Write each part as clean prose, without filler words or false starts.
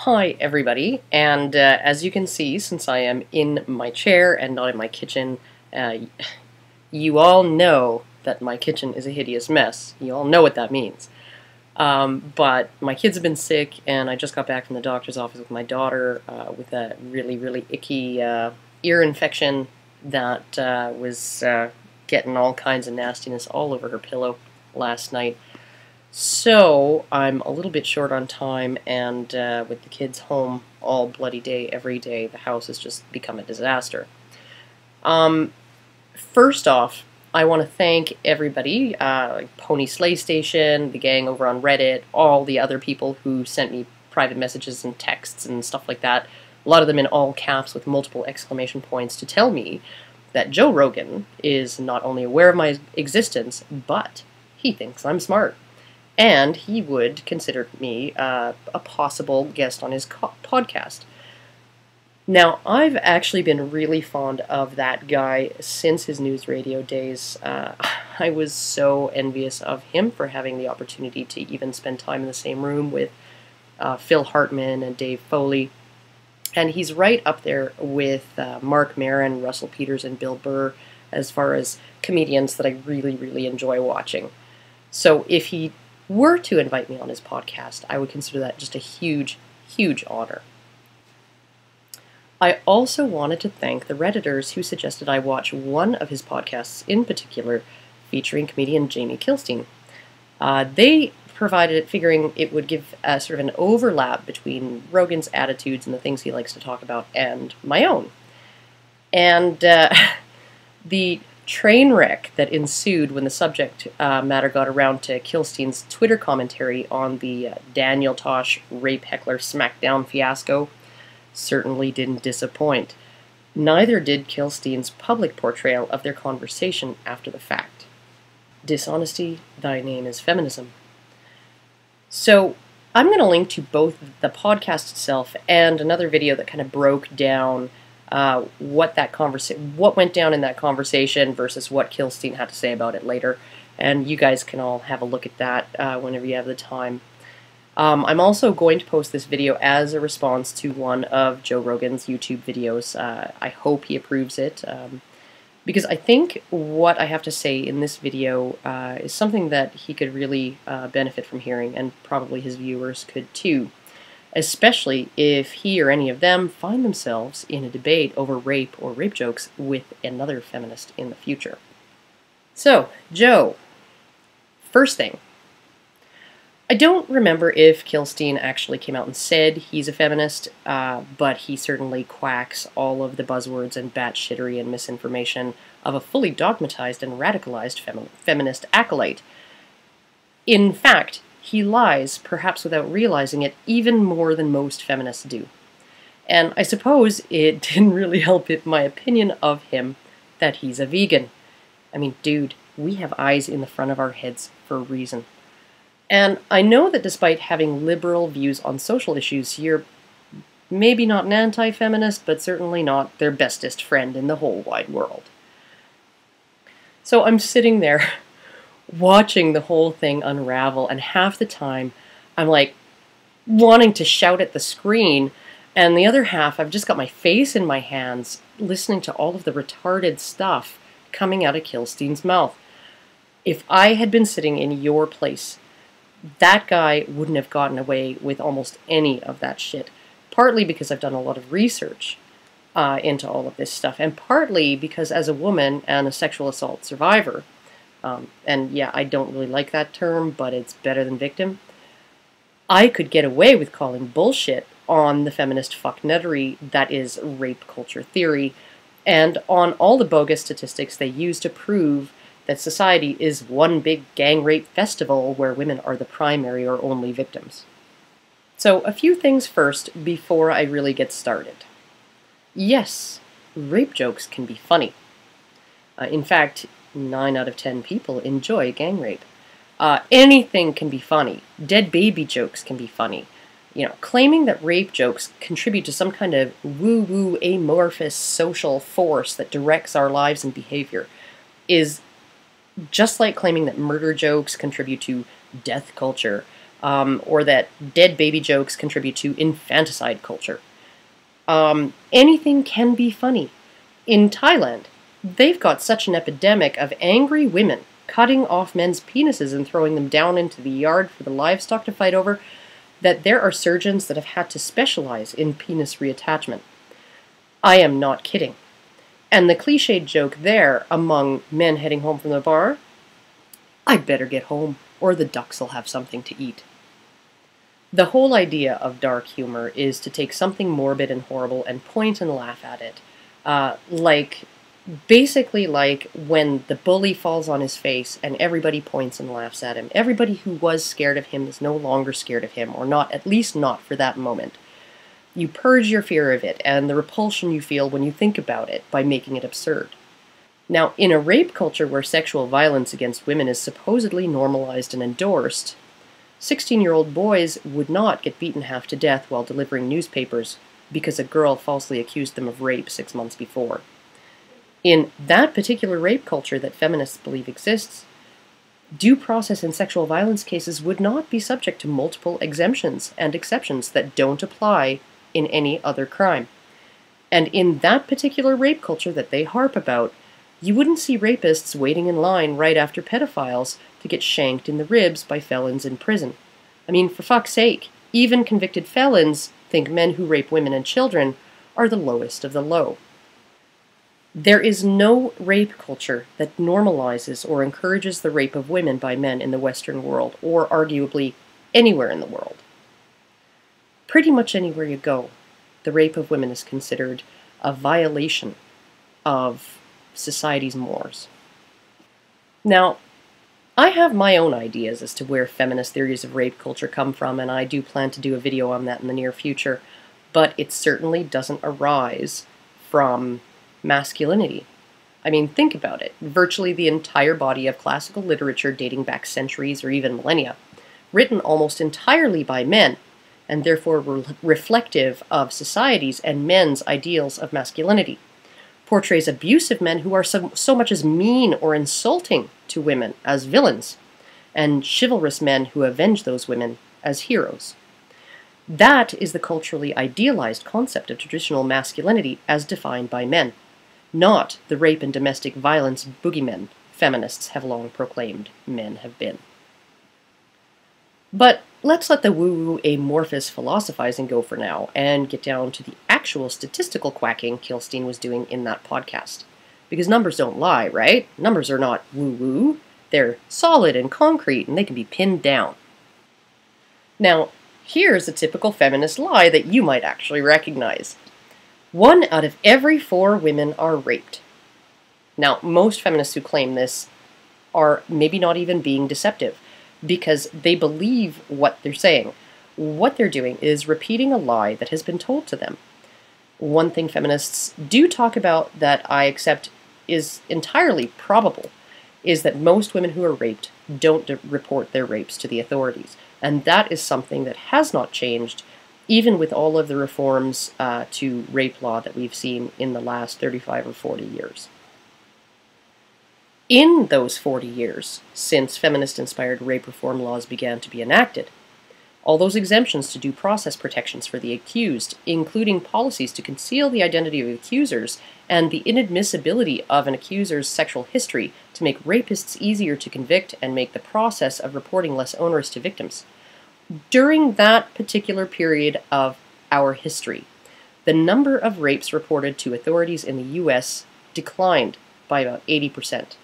Hi everybody, and as you can see, since I am in my chair and not in my kitchen, uh, you all know that my kitchen is a hideous mess. You all know what that means. But my kids have been sick, and I just got back from the doctor's office with my daughter with a really icky ear infection that was getting all kinds of nastiness all over her pillow last night. So, I'm a little bit short on time, and with the kids home all bloody day, every day, the house has just become a disaster. First off, I want to thank everybody, like Pony Slay Station, the gang over on Reddit, all the other people who sent me private messages and texts and stuff like that, a lot of them in all caps with multiple exclamation points, to tell me that Joe Rogan is not only aware of my existence, but he thinks I'm smart. And he would consider me a possible guest on his podcast. Now, I've actually been really fond of that guy since his news radio days. I was so envious of him for having the opportunity to even spend time in the same room with Phil Hartman and Dave Foley. And he's right up there with Mark Maron, Russell Peters, and Bill Burr as far as comedians that I really enjoy watching. So if he were to invite me on his podcast, I would consider that just a huge honor. I also wanted to thank the Redditors who suggested I watch one of his podcasts in particular, featuring comedian Jamie Kilstein. They provided it figuring it would give sort of an overlap between Rogan's attitudes and the things he likes to talk about and my own. And the train wreck that ensued when the subject matter got around to Kilstein's Twitter commentary on the Daniel Tosh rape Heckler smackdown fiasco certainly didn't disappoint. Neither did Kilstein's public portrayal of their conversation after the fact. Dishonesty, thy name is feminism. So I'm going to link to both the podcast itself and another video that kind of broke down what went down in that conversation versus what Kilstein had to say about it later, and you guys can all have a look at that whenever you have the time. I'm also going to post this video as a response to one of Joe Rogan's YouTube videos. I hope he approves it, because I think what I have to say in this video is something that he could really benefit from hearing, and probably his viewers could too. Especially if he or any of them find themselves in a debate over rape or rape jokes with another feminist in the future. So, Joe, first thing, I don't remember if Kilstein actually came out and said he's a feminist, but he certainly quacks all of the buzzwords and batshittery and misinformation of a fully dogmatized and radicalized feminist acolyte. In fact, he lies, perhaps without realizing it, even more than most feminists do. And I suppose it didn't really help my opinion of him that he's a vegan. I mean, dude, we have eyes in the front of our heads for a reason. And I know that despite having liberal views on social issues, you're maybe not an anti-feminist, but certainly not their bestest friend in the whole wide world. So I'm sitting there watching the whole thing unravel, and half the time I'm like wanting to shout at the screen, and the other half I've just got my face in my hands listening to all of the retarded stuff coming out of Kilstein's mouth. If I had been sitting in your place, that guy wouldn't have gotten away with almost any of that shit, partly because I've done a lot of research into all of this stuff, and partly because as a woman and a sexual assault survivor, and yeah, I don't really like that term, but it's better than victim, I could get away with calling bullshit on the feminist fucknuttery that is rape culture theory, and on all the bogus statistics they use to prove that society is one big gang rape festival where women are the primary or only victims. So, a few things first before I really get started. Yes, rape jokes can be funny. In fact, 9 out of 10 people enjoy gang rape. Anything can be funny. Dead baby jokes can be funny. You know, claiming that rape jokes contribute to some kind of woo-woo amorphous social force that directs our lives and behavior is just like claiming that murder jokes contribute to death culture, or that dead baby jokes contribute to infanticide culture. Anything can be funny. In Thailand, they've got such an epidemic of angry women cutting off men's penises and throwing them down into the yard for the livestock to fight over that there are surgeons that have had to specialize in penis reattachment. I am not kidding. And the cliched joke there among men heading home from the bar, I'd better get home, or the ducks will have something to eat. The whole idea of dark humor is to take something morbid and horrible and point and laugh at it. Basically like when the bully falls on his face and everybody points and laughs at him. Everybody who was scared of him is no longer scared of him, or not, at least not for that moment. You purge your fear of it and the repulsion you feel when you think about it by making it absurd. Now, in a rape culture where sexual violence against women is supposedly normalized and endorsed, 16-year-old boys would not get beaten half to death while delivering newspapers because a girl falsely accused them of rape 6 months before. In that particular rape culture that feminists believe exists, due process in sexual violence cases would not be subject to multiple exemptions and exceptions that don't apply in any other crime. And in that particular rape culture that they harp about, you wouldn't see rapists waiting in line right after pedophiles to get shanked in the ribs by felons in prison. I mean, for fuck's sake, even convicted felons think men who rape women and children are the lowest of the low. There is no rape culture that normalizes or encourages the rape of women by men in the Western world, or arguably anywhere in the world. Pretty much anywhere you go, the rape of women is considered a violation of society's mores. Now, I have my own ideas as to where feminist theories of rape culture come from, and I do plan to do a video on that in the near future, but it certainly doesn't arise from masculinity. I mean, think about it. Virtually the entire body of classical literature dating back centuries or even millennia, written almost entirely by men, and therefore reflective of society's and men's ideals of masculinity, portrays abusive men who are so much as mean or insulting to women as villains, and chivalrous men who avenge those women as heroes. That is the culturally idealized concept of traditional masculinity as defined by men, not the rape and domestic violence boogeymen feminists have long proclaimed men have been. But let's let the woo-woo amorphous philosophizing go for now and get down to the actual statistical quacking Kilstein was doing in that podcast. Because numbers don't lie, right? Numbers are not woo-woo. They're solid and concrete, and they can be pinned down. Now, here's a typical feminist lie that you might actually recognize. 1 out of every 4 women are raped. Now, most feminists who claim this are maybe not even being deceptive, because they believe what they're saying. What they're doing is repeating a lie that has been told to them. One thing feminists do talk about that I accept is entirely probable is that most women who are raped don't report their rapes to the authorities. And that is something that has not changed, even with all of the reforms to rape law that we've seen in the last 35 or 40 years. In those 40 years, since feminist-inspired rape reform laws began to be enacted, all those exemptions to due process protections for the accused, including policies to conceal the identity of accusers and the inadmissibility of an accuser's sexual history to make rapists easier to convict and make the process of reporting less onerous to victims. During that particular period of our history, the number of rapes reported to authorities in the U.S. declined by about 80%.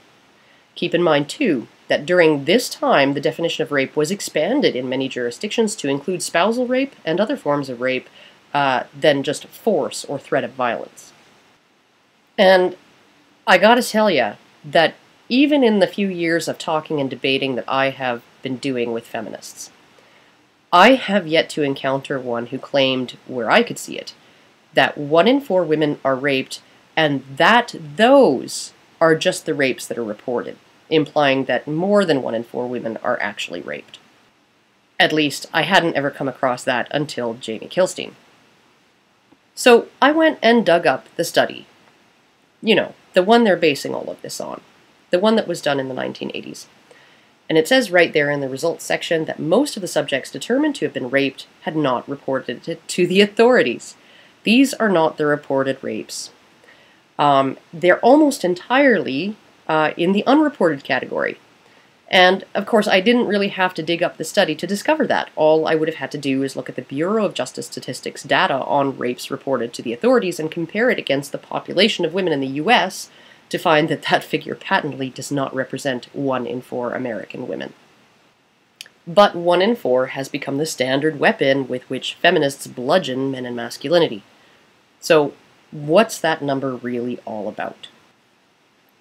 Keep in mind, too, that during this time, the definition of rape was expanded in many jurisdictions to include spousal rape and other forms of rape than just force or threat of violence. And I gotta tell you that even in the few years of talking and debating that I have been doing with feminists, I have yet to encounter one who claimed, where I could see it, that 1 in 4 women are raped, and that those are just the rapes that are reported, implying that more than 1 in 4 women are actually raped. At least, I hadn't ever come across that until Jamie Kilstein. So I went and dug up the study. You know, the one they're basing all of this on. The one that was done in the 1980s. And it says right there in the results section that most of the subjects determined to have been raped had not reported it to the authorities. These are not the reported rapes. They're almost entirely in the unreported category. And, of course, I didn't really have to dig up the study to discover that. All I would have had to do is look at the Bureau of Justice Statistics data on rapes reported to the authorities and compare it against the population of women in the U.S. to find that that figure patently does not represent 1 in 4 American women. But 1 in 4 has become the standard weapon with which feminists bludgeon men and masculinity. So, what's that number really all about?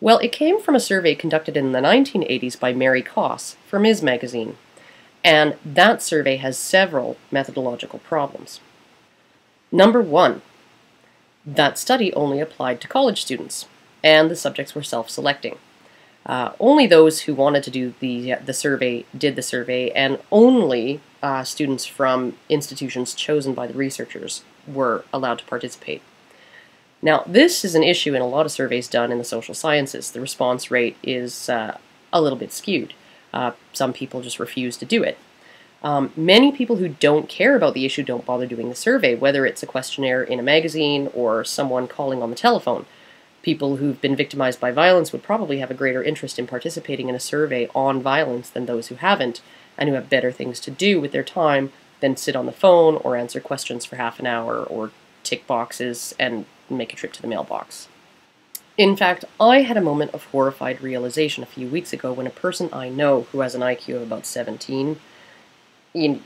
Well, it came from a survey conducted in the 1980s by Mary Koss for Ms. magazine, and that survey has several methodological problems. Number 1, that study only applied to college students, and the subjects were self-selecting. Only those who wanted to do the survey did the survey, and only students from institutions chosen by the researchers were allowed to participate. Now, this is an issue in a lot of surveys done in the social sciences. The response rate is a little bit skewed. Some people just refuse to do it. Many people who don't care about the issue don't bother doing the survey, whether it's a questionnaire in a magazine or someone calling on the telephone. People who've been victimized by violence would probably have a greater interest in participating in a survey on violence than those who haven't, and who have better things to do with their time than sit on the phone or answer questions for half an hour or tick boxes and make a trip to the mailbox. In fact, I had a moment of horrified realization a few weeks ago when a person I know who has an IQ of about 17,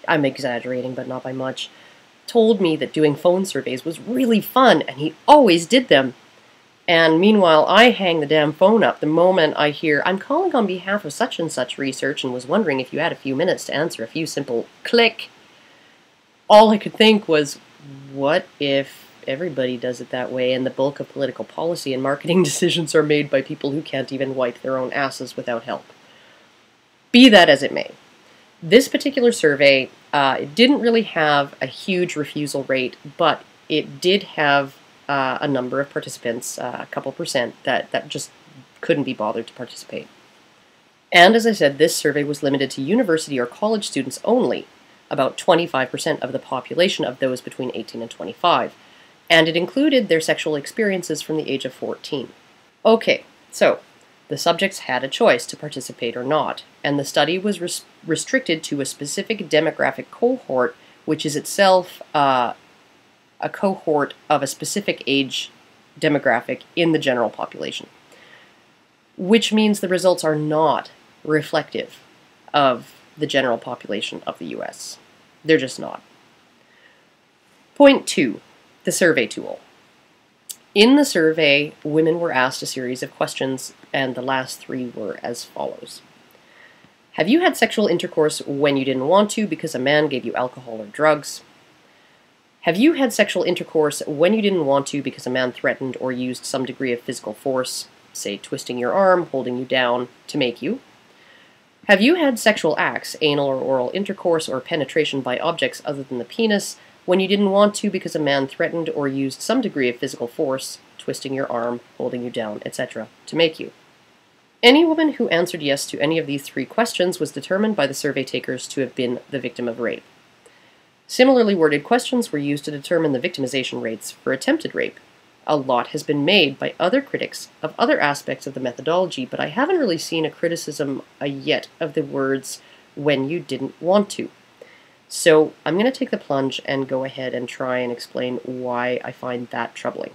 I'm exaggerating but not by much, told me that doing phone surveys was really fun and he always did them. And meanwhile, I hang the damn phone up the moment I hear, "I'm calling on behalf of such and such research and was wondering if you had a few minutes to answer a few simple click." All I could think was, what if everybody does it that way and the bulk of political policy and marketing decisions are made by people who can't even wipe their own asses without help? Be that as it may, this particular survey it didn't really have a huge refusal rate, but it did have a number of participants, a couple percent, that just couldn't be bothered to participate. And as I said, this survey was limited to university or college students only, about 25% of the population of those between 18 and 25, and it included their sexual experiences from the age of 14. Okay, so the subjects had a choice to participate or not, and the study was restricted to a specific demographic cohort, which is itself a cohort of a specific age demographic in the general population, which means the results are not reflective of the general population of the US. They're just not. Point 2, the survey tool. In the survey, women were asked a series of questions, and the last 3 were as follows. Have you had sexual intercourse when you didn't want to because a man gave you alcohol or drugs? Have you had sexual intercourse when you didn't want to because a man threatened or used some degree of physical force, say twisting your arm, holding you down, to make you? Have you had sexual acts, anal or oral intercourse or penetration by objects other than the penis, when you didn't want to because a man threatened or used some degree of physical force, twisting your arm, holding you down, etc., to make you? Any woman who answered yes to any of these 3 questions was determined by the survey takers to have been the victim of rape. Similarly worded questions were used to determine the victimization rates for attempted rape. A lot has been made by other critics of other aspects of the methodology, but I haven't really seen a criticism yet of the words "when you didn't want to." So I'm going to take the plunge and go ahead and try and explain why I find that troubling.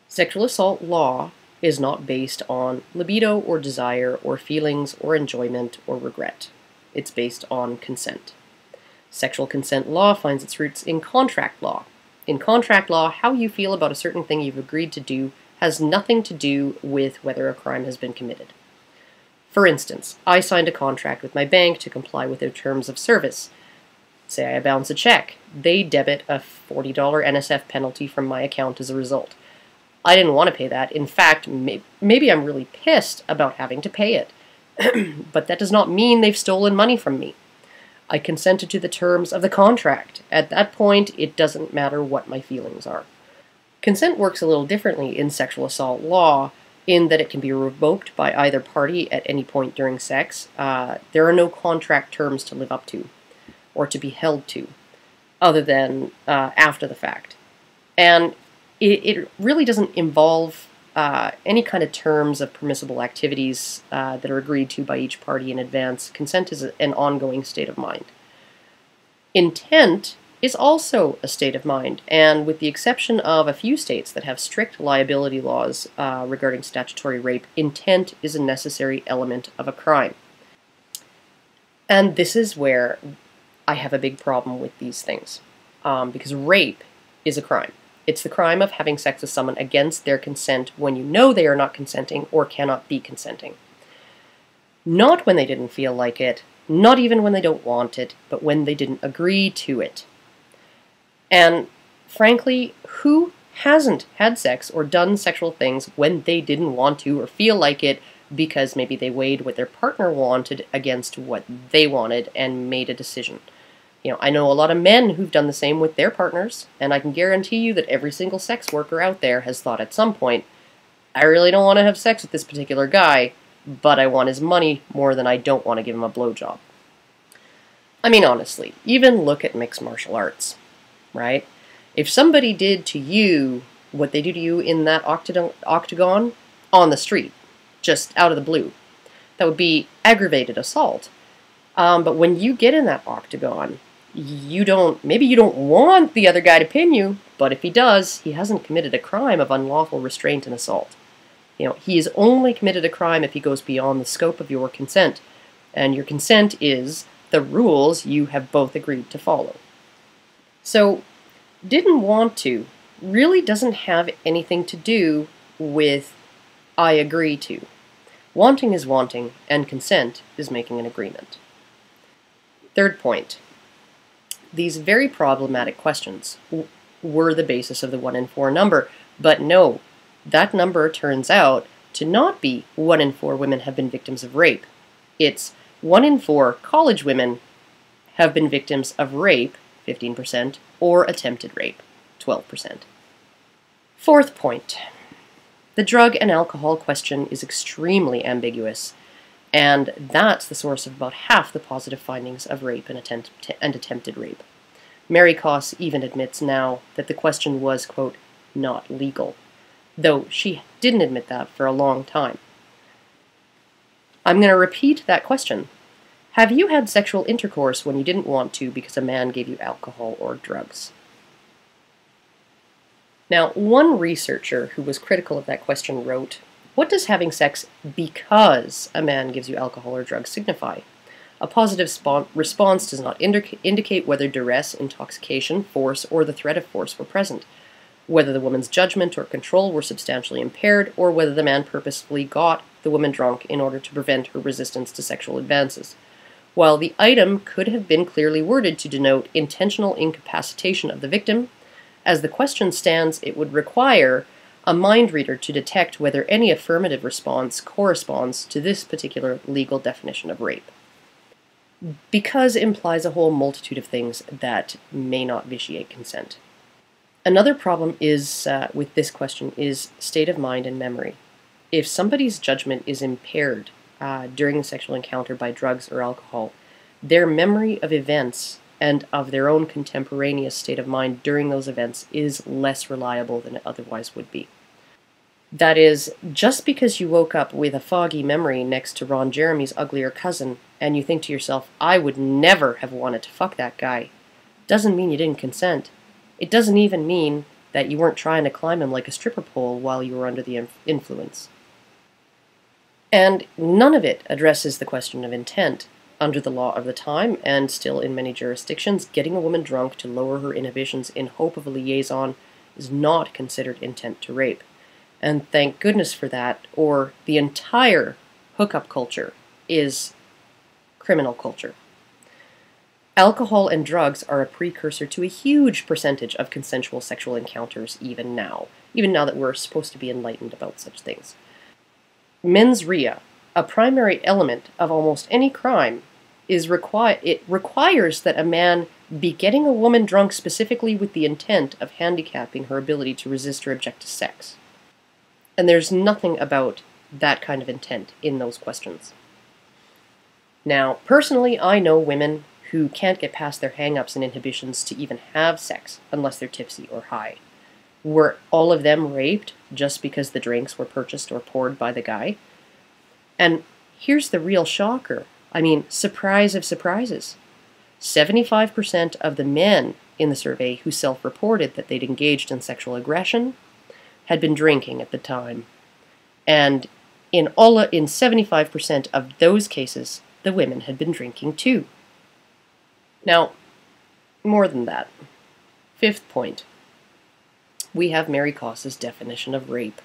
Sexual assault law is not based on libido or desire or feelings or enjoyment or regret. It's based on consent. Sexual consent law finds its roots in contract law. In contract law, how you feel about a certain thing you've agreed to do has nothing to do with whether a crime has been committed. For instance, I signed a contract with my bank to comply with their terms of service. Say I bounce a check. They debit a $40 NSF penalty from my account as a result. I didn't want to pay that. In fact, maybe I'm really pissed about having to pay it. But that does not mean they've stolen money from me. I consented to the terms of the contract. At that point, it doesn't matter what my feelings are. Consent works a little differently in sexual assault law, in that it can be revoked by either party at any point during sex. There are no contract terms to live up to or to be held to other than after the fact. And it really doesn't involve any kind of terms of permissible activities that are agreed to by each party in advance. Consent is an ongoing state of mind. Intent is also a state of mind, and with the exception of a few states that have strict liability laws regarding statutory rape, intent is a necessary element of a crime. And this is where I have a big problem with these things, because rape is a crime. It's the crime of having sex with someone against their consent when you know they are not consenting or cannot be consenting. Not when they didn't feel like it, not even when they don't want it, but when they didn't agree to it. And frankly, who hasn't had sex or done sexual things when they didn't want to or feel like it because maybe they weighed what their partner wanted against what they wanted and made a decision? You know, I know a lot of men who've done the same with their partners, and I can guarantee you that every single sex worker out there has thought at some point, I really don't want to have sex with this particular guy, but I want his money more than I don't want to give him a blowjob. I mean, honestly, even look at mixed martial arts, right? If somebody did to you what they do to you in that octagon on the street, just out of the blue, that would be aggravated assault. But when you get in that octagon, maybe you don't want the other guy to pin you, but if he does, he hasn't committed a crime of unlawful restraint and assault. You know, he has only committed a crime if he goes beyond the scope of your consent, and your consent is the rules you have both agreed to follow. So, didn't want to really doesn't have anything to do with I agree to. Wanting is wanting, and consent is making an agreement. Third point. These very problematic questions were the basis of the 1 in 4 number, but no, that number turns out to not be 1 in 4 women have been victims of rape. It's 1 in 4 college women have been victims of rape, 15%, or attempted rape, 12%. Fourth point. The drug and alcohol question is extremely ambiguous, and that's the source of about half the positive findings of rape and attempted rape. Mary Koss even admits now that the question was, quote, not legal, though she didn't admit that for a long time. I'm going to repeat that question. Have you had sexual intercourse when you didn't want to because a man gave you alcohol or drugs? Now, one researcher who was critical of that question wrote, what does having sex because a man gives you alcohol or drugs signify? A positive response does not indicate whether duress, intoxication, force, or the threat of force were present, whether the woman's judgment or control were substantially impaired, or whether the man purposefully got the woman drunk in order to prevent her resistance to sexual advances. While the item could have been clearly worded to denote intentional incapacitation of the victim, as the question stands, it would require a mind reader to detect whether any affirmative response corresponds to this particular legal definition of rape. Because implies a whole multitude of things that may not vitiate consent. Another problem is with this question is state of mind and memory. If somebody's judgment is impaired during a sexual encounter by drugs or alcohol, their memory of events and of their own contemporaneous state of mind during those events is less reliable than it otherwise would be. That is, just because you woke up with a foggy memory next to Ron Jeremy's uglier cousin, and you think to yourself, I would never have wanted to fuck that guy, doesn't mean you didn't consent. It doesn't even mean that you weren't trying to climb him like a stripper pole while you were under the influence. And none of it addresses the question of intent. Under the law of the time, and still in many jurisdictions, getting a woman drunk to lower her inhibitions in hope of a liaison is not considered intent to rape. And thank goodness for that, or the entire hookup culture is criminal culture. Alcohol and drugs are a precursor to a huge percentage of consensual sexual encounters even now that we're supposed to be enlightened about such things. Mens rea, a primary element of almost any crime, it requires that a man be getting a woman drunk specifically with the intent of handicapping her ability to resist or object to sex. And there's nothing about that kind of intent in those questions. Now, personally, I know women who can't get past their hang-ups and inhibitions to even have sex unless they're tipsy or high. Were all of them raped just because the drinks were purchased or poured by the guy? And here's the real shocker. I mean, surprise of surprises. 75% of the men in the survey who self-reported that they'd engaged in sexual aggression had been drinking at the time. And in 75% of those cases, the women had been drinking too. Now, more than that. Fifth point. We have Mary Koss's definition of rape,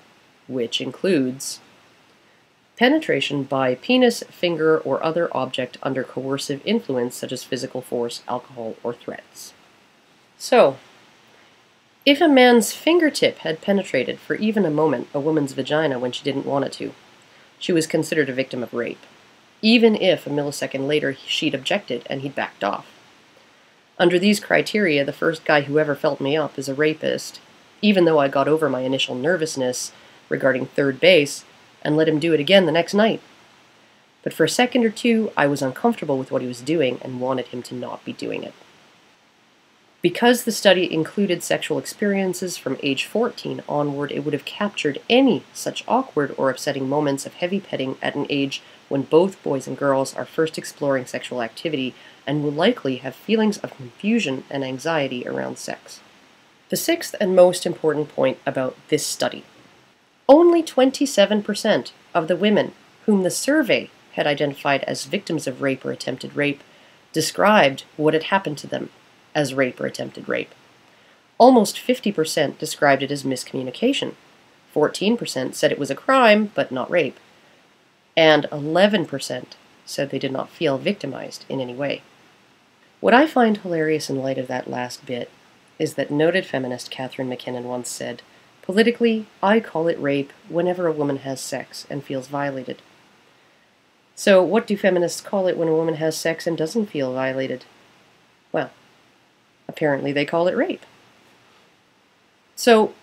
which includes penetration by penis, finger, or other object under coercive influence such as physical force, alcohol, or threats. So, if a man's fingertip had penetrated for even a moment a woman's vagina when she didn't want it to, she was considered a victim of rape, even if a millisecond later she'd objected and he'd backed off. Under these criteria, the first guy who ever felt me up is a rapist, even though I got over my initial nervousness regarding third base and let him do it again the next night. But for a second or two, I was uncomfortable with what he was doing and wanted him to not be doing it. Because the study included sexual experiences from age 14 onward, it would have captured any such awkward or upsetting moments of heavy petting at an age when both boys and girls are first exploring sexual activity and will likely have feelings of confusion and anxiety around sex. The sixth and most important point about this study. Only 27% of the women whom the survey had identified as victims of rape or attempted rape described what had happened to them as rape or attempted rape. Almost 50% described it as miscommunication. 14% said it was a crime, but not rape. And 11% said they did not feel victimized in any way. What I find hilarious in light of that last bit is that noted feminist Catherine McKinnon once said, "Politically, I call it rape whenever a woman has sex and feels violated." So what do feminists call it when a woman has sex and doesn't feel violated? Well, apparently they call it rape. So,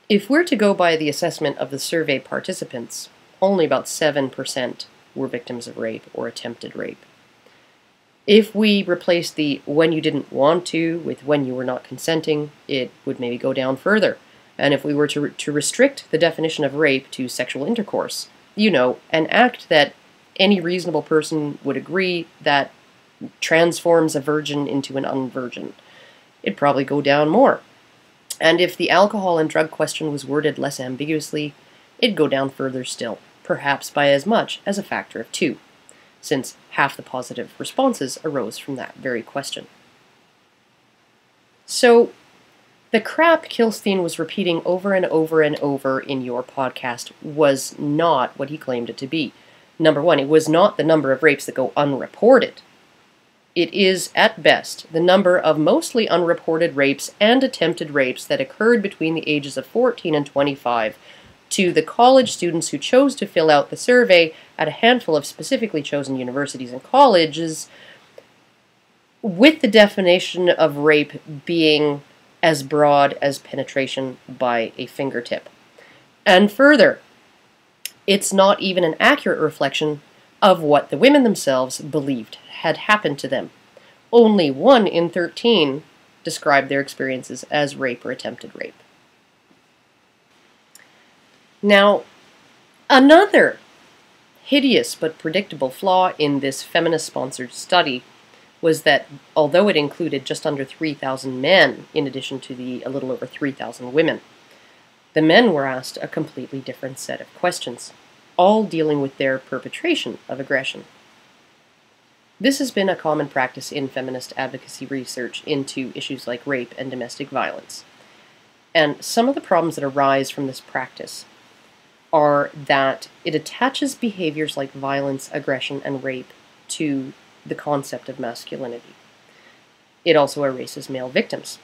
if we're to go by the assessment of the survey participants, only about 7% were victims of rape or attempted rape. If we replace the "when you didn't want to" with "when you were not consenting," it would maybe go down further. And if we were to restrict the definition of rape to sexual intercourse, an act that any reasonable person would agree that transforms a virgin into an unvirgin, it'd probably go down more. And if the alcohol and drug question was worded less ambiguously, it'd go down further still, perhaps by as much as a factor of 2, since half the positive responses arose from that very question. So, the crap Kilstein was repeating over and over and over in your podcast was not what he claimed it to be. Number one, it was not the number of rapes that go unreported. It is, at best, the number of mostly unreported rapes and attempted rapes that occurred between the ages of 14 and 25 to the college students who chose to fill out the survey at a handful of specifically chosen universities and colleges, with the definition of rape being as broad as penetration by a fingertip. And further, it's not even an accurate reflection of what the women themselves believed had happened to them. Only 1 in 13 described their experiences as rape or attempted rape. Now, another hideous but predictable flaw in this feminist-sponsored study was that although it included just under 3,000 men, in addition to a little over 3,000 women, the men were asked a completely different set of questions, all dealing with their perpetration of aggression. This has been a common practice in feminist advocacy research into issues like rape and domestic violence. And some of the problems that arise from this practice are that it attaches behaviors like violence, aggression, and rape to the concept of masculinity. It also erases male victims.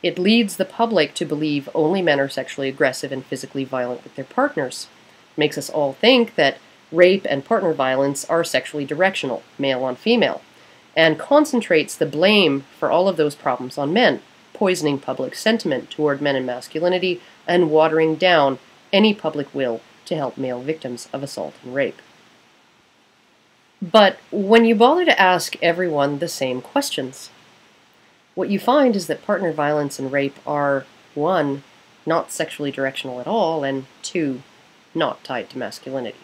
It leads the public to believe only men are sexually aggressive and physically violent with their partners. It makes us all think that rape and partner violence are sexually directional, male on female, and concentrates the blame for all of those problems on men, poisoning public sentiment toward men and masculinity, and watering down any public will to help male victims of assault and rape. But when you bother to ask everyone the same questions, what you find is that partner violence and rape are, 1, not sexually directional at all, and 2, not tied to masculinity.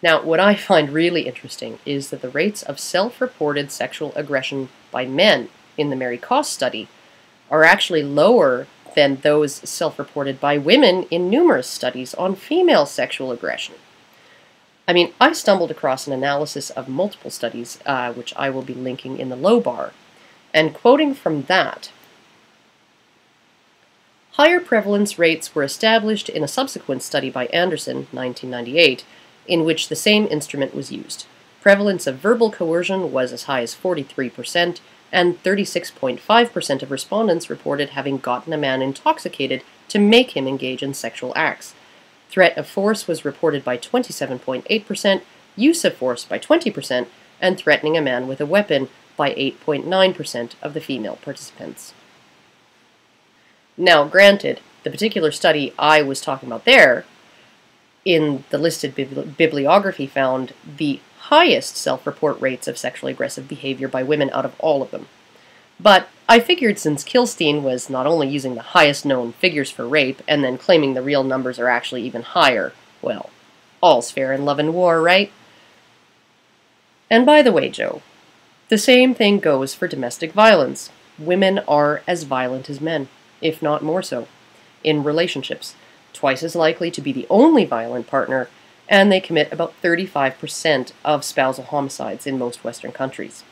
Now, what I find really interesting is that the rates of self-reported sexual aggression by men in the Mary Koss study are actually lower than those self-reported by women in numerous studies on female sexual aggression. I mean, I stumbled across an analysis of multiple studies, which I will be linking in the low bar, and quoting from that, higher prevalence rates were established in a subsequent study by Anderson, 1998, in which the same instrument was used. Prevalence of verbal coercion was as high as 43%, and 36.5% of respondents reported having gotten a man intoxicated to make him engage in sexual acts. Threat of force was reported by 27.8%, use of force by 20%, and threatening a man with a weapon by 8.9% of the female participants. Now, granted, the particular study I was talking about there, in the listed bibliography, found the highest self-report rates of sexually aggressive behavior by women out of all of them. But I figured since Kilstein was not only using the highest known figures for rape and then claiming the real numbers are actually even higher, well, all's fair in love and war, right? And by the way, Joe, the same thing goes for domestic violence. Women are as violent as men, if not more so, in relationships, twice as likely to be the only violent partner, and they commit about 35% of spousal homicides in most Western countries.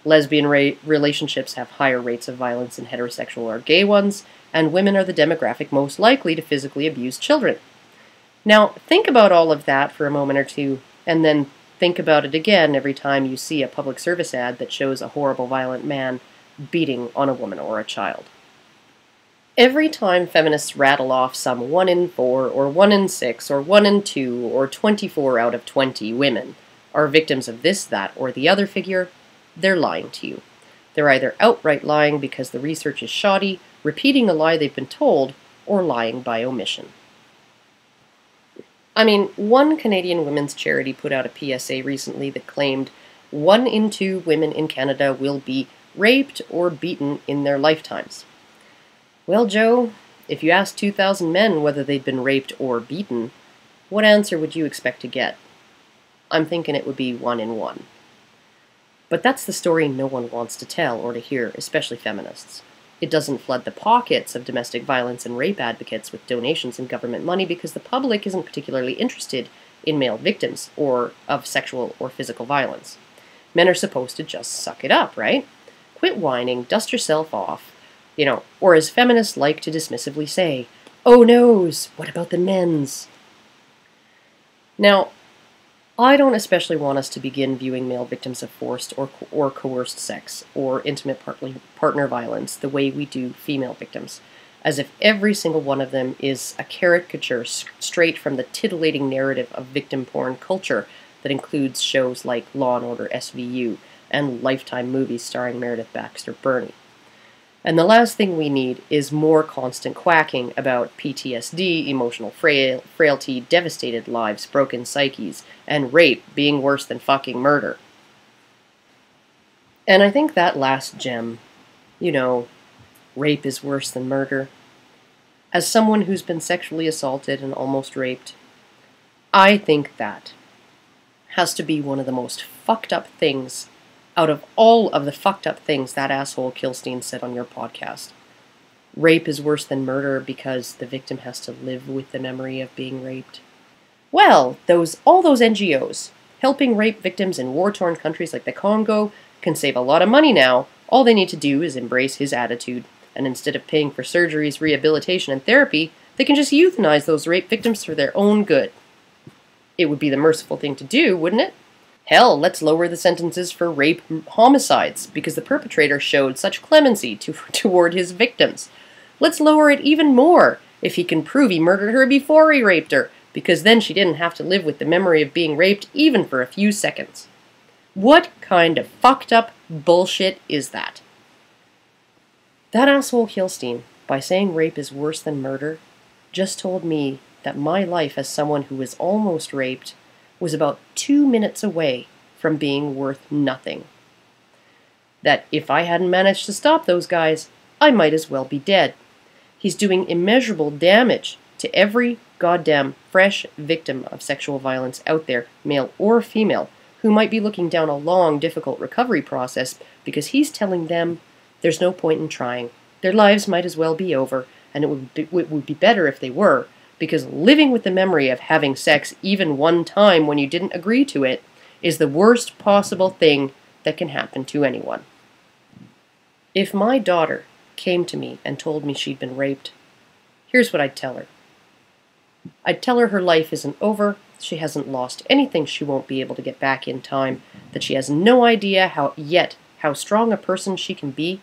Lesbian relationships have higher rates of violence than heterosexual or gay ones, and women are the demographic most likely to physically abuse children. Now, think about all of that for a moment or two, and then think about it again every time you see a public service ad that shows a horrible, violent man beating on a woman or a child. Every time feminists rattle off some 1 in 4, or 1 in 6, or 1 in 2, or 24 out of 20 women are victims of this, that, or the other figure, they're lying to you. They're either outright lying because the research is shoddy, repeating a lie they've been told, or lying by omission. I mean, one Canadian women's charity put out a PSA recently that claimed 1 in 2 women in Canada will be raped or beaten in their lifetimes. Well, Joe, if you asked 2,000 men whether they'd been raped or beaten, what answer would you expect to get? I'm thinking it would be 1 in 1. But that's the story no one wants to tell or to hear, especially feminists. It doesn't flood the pockets of domestic violence and rape advocates with donations and government money because the public isn't particularly interested in male victims or of sexual or physical violence. Men are supposed to just suck it up, right? Quit whining, dust yourself off, or as feminists like to dismissively say, oh noes, what about the men's? Now, I don't especially want us to begin viewing male victims of forced or coerced sex or intimate partner violence the way we do female victims, as if every single one of them is a caricature straight from the titillating narrative of victim porn culture that includes shows like Law & Order SVU and Lifetime movies starring Meredith Baxter Birney. And the last thing we need is more constant quacking about PTSD, emotional frailty, devastated lives, broken psyches, and rape being worse than fucking murder. And I think that last gem, rape is worse than murder. As someone who's been sexually assaulted and almost raped, I think that has to be one of the most fucked up things out of all of the fucked up things that asshole Kilstein said on your podcast. Rape is worse than murder because the victim has to live with the memory of being raped. Well, all those NGOs helping rape victims in war-torn countries like the Congo can save a lot of money now. All they need to do is embrace his attitude, and instead of paying for surgeries, rehabilitation, and therapy, they can just euthanize those rape victims for their own good. It would be the merciful thing to do, wouldn't it? Hell, let's lower the sentences for rape homicides, because the perpetrator showed such clemency toward his victims. Let's lower it even more if he can prove he murdered her before he raped her, because then she didn't have to live with the memory of being raped even for a few seconds. What kind of fucked up bullshit is that? That asshole Kilstein, by saying rape is worse than murder, just told me that my life as someone who was almost raped was about 2 minutes away from being worth nothing. That if I hadn't managed to stop those guys, I might as well be dead. He's doing immeasurable damage to every goddamn fresh victim of sexual violence out there, male or female, who might be looking down a long, difficult recovery process because he's telling them there's no point in trying. Their lives might as well be over, and it would be better if they were, because living with the memory of having sex even one time when you didn't agree to it is the worst possible thing that can happen to anyone. If my daughter came to me and told me she'd been raped, here's what I'd tell her. I'd tell her her life isn't over, she hasn't lost anything she won't be able to get back in time, that she has no idea how strong a person she can be,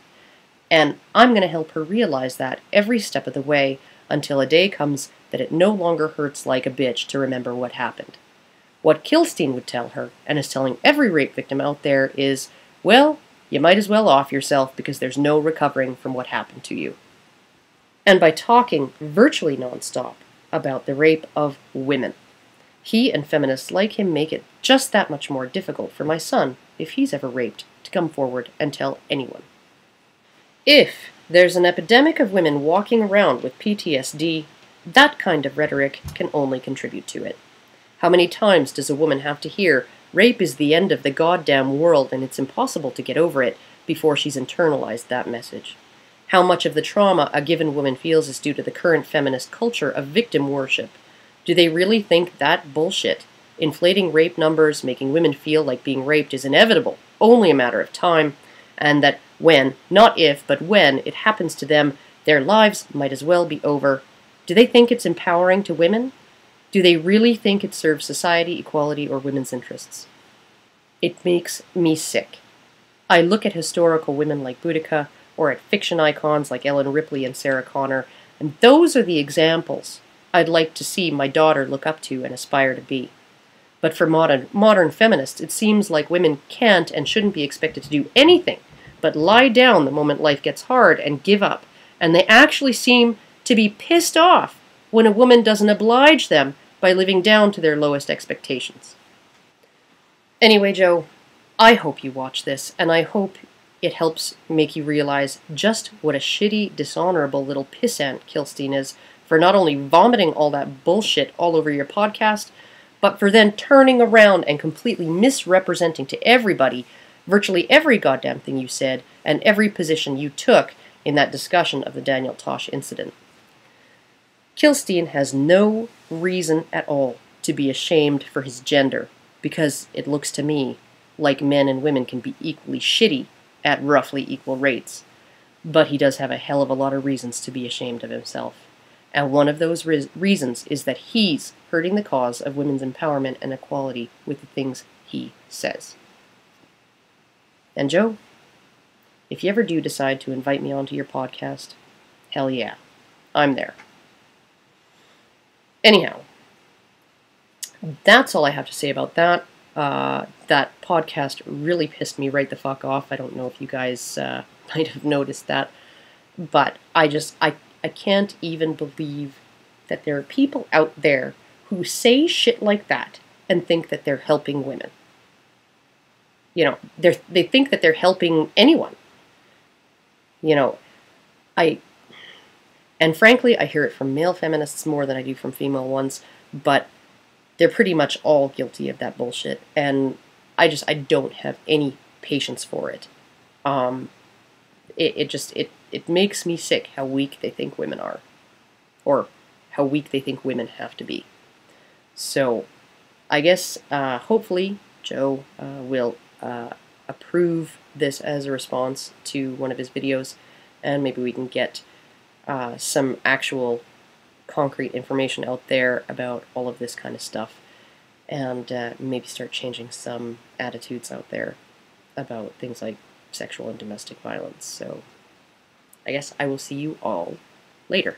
and I'm going to help her realize that every step of the way until a day comes that it no longer hurts like a bitch to remember what happened. What Kilstein would tell her, and is telling every rape victim out there, is, well, you might as well off yourself because there's no recovering from what happened to you. And by talking virtually nonstop about the rape of women, he and feminists like him make it just that much more difficult for my son, if he's ever raped, to come forward and tell anyone. If there's an epidemic of women walking around with PTSD, that kind of rhetoric can only contribute to it. How many times does a woman have to hear, rape is the end of the goddamn world and it's impossible to get over it, before she's internalized that message? How much of the trauma a given woman feels is due to the current feminist culture of victim worship? Do they really think that bullshit, inflating rape numbers, making women feel like being raped is inevitable, only a matter of time, and that when, not if, but when it happens to them, their lives might as well be over? Do they think it's empowering to women? Do they really think it serves society, equality, or women's interests? It makes me sick. I look at historical women like Boudica, or at fiction icons like Ellen Ripley and Sarah Connor, and those are the examples I'd like to see my daughter look up to and aspire to be. But for modern feminists, it seems like women can't and shouldn't be expected to do anything but lie down the moment life gets hard and give up, and they actually seem to be pissed off when a woman doesn't oblige them by living down to their lowest expectations. Anyway, Joe, I hope you watch this, and I hope it helps make you realize just what a shitty, dishonorable little pissant Kilstein is for not only vomiting all that bullshit all over your podcast, but for then turning around and completely misrepresenting to everybody virtually every goddamn thing you said and every position you took in that discussion of the Daniel Tosh incident. Kilstein has no reason at all to be ashamed for his gender, because it looks to me like men and women can be equally shitty at roughly equal rates. But he does have a hell of a lot of reasons to be ashamed of himself. And one of those reasons is that he's hurting the cause of women's empowerment and equality with the things he says. And Joe, if you ever do decide to invite me onto your podcast, hell yeah, I'm there. Anyhow, that's all I have to say about that. That podcast really pissed me right the fuck off. I don't know if you guys might have noticed that, but I can't even believe that there are people out there who say shit like that and think that they're helping women. You know, they think that they're helping anyone. You know, and frankly, I hear it from male feminists more than I do from female ones, but they're pretty much all guilty of that bullshit, and I don't have any patience for it. It makes me sick how weak they think women are, or how weak they think women have to be. So, I guess, hopefully, Joe will approve this as a response to one of his videos, and maybe we can get some actual concrete information out there about all of this kind of stuff, and maybe start changing some attitudes out there about things like sexual and domestic violence. So I guess I will see you all later.